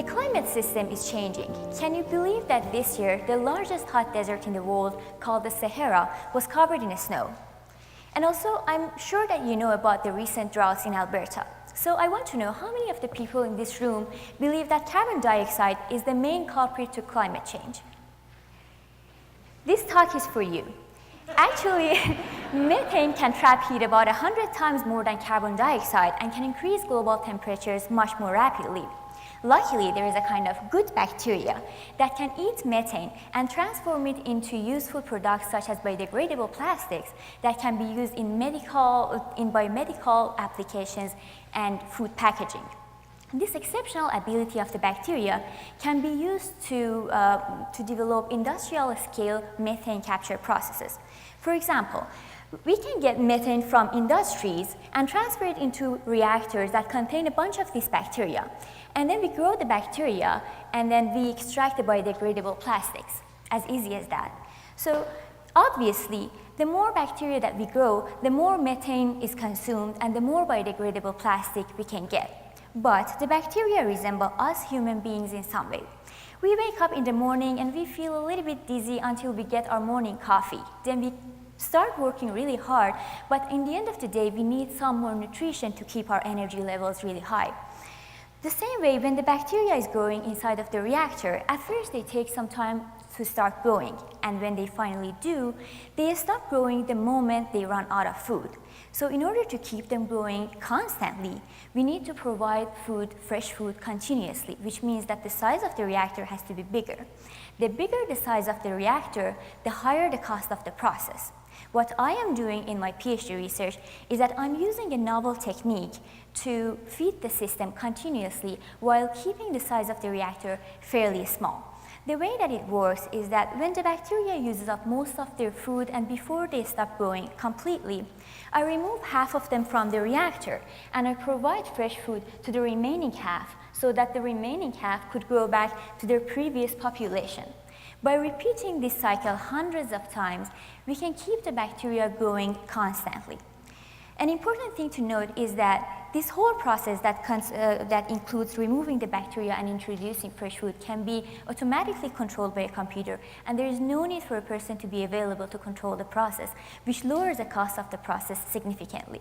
The climate system is changing. Can you believe that this year, the largest hot desert in the world, called the Sahara, was covered in snow? And also, I'm sure that you know about the recent droughts in Alberta. So I want to know how many of the people in this room believe that carbon dioxide is the main culprit to climate change? This talk is for you. Actually, methane can trap heat about 100 times more than carbon dioxide and can increase global temperatures much more rapidly. Luckily, there is a kind of good bacteria that can eat methane and transform it into useful products such as biodegradable plastics that can be used in biomedical applications and food packaging. This exceptional ability of the bacteria can be used to develop industrial-scale methane capture processes. For example, we can get methane from industries and transfer it into reactors that contain a bunch of these bacteria. And then we grow the bacteria, and then we extract the biodegradable plastics, as easy as that. So obviously, the more bacteria that we grow, the more methane is consumed, and the more biodegradable plastic we can get. But the bacteria resemble us human beings in some way. We wake up in the morning and we feel a little bit dizzy until we get our morning coffee. Then we start working really hard, but in the end of the day, we need some more nutrition to keep our energy levels really high. The same way, when the bacteria is growing inside of the reactor, at first they take some time to start growing, and when they finally do, they stop growing the moment they run out of food. So in order to keep them growing constantly, we need to provide food, fresh food, continuously, which means that the size of the reactor has to be bigger. The bigger the size of the reactor, the higher the cost of the process. What I am doing in my PhD research is that I'm using a novel technique to feed the system continuously while keeping the size of the reactor fairly small. The way that it works is that when the bacteria uses up most of their food and before they stop growing completely, I remove half of them from the reactor and I provide fresh food to the remaining half so that the remaining half could grow back to their previous population. By repeating this cycle hundreds of times, we can keep the bacteria growing constantly. An important thing to note is that this whole process that includes removing the bacteria and introducing fresh food can be automatically controlled by a computer, and there is no need for a person to be available to control the process, which lowers the cost of the process significantly.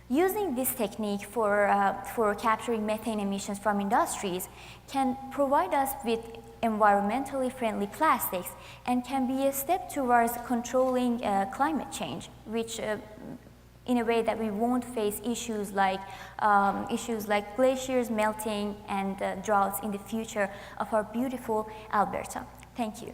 Using this technique for capturing methane emissions from industries can provide us with environmentally friendly plastics and can be a step towards controlling climate change, which in a way that we won't face issues like glaciers melting and droughts in the future of our beautiful Alberta. Thank you.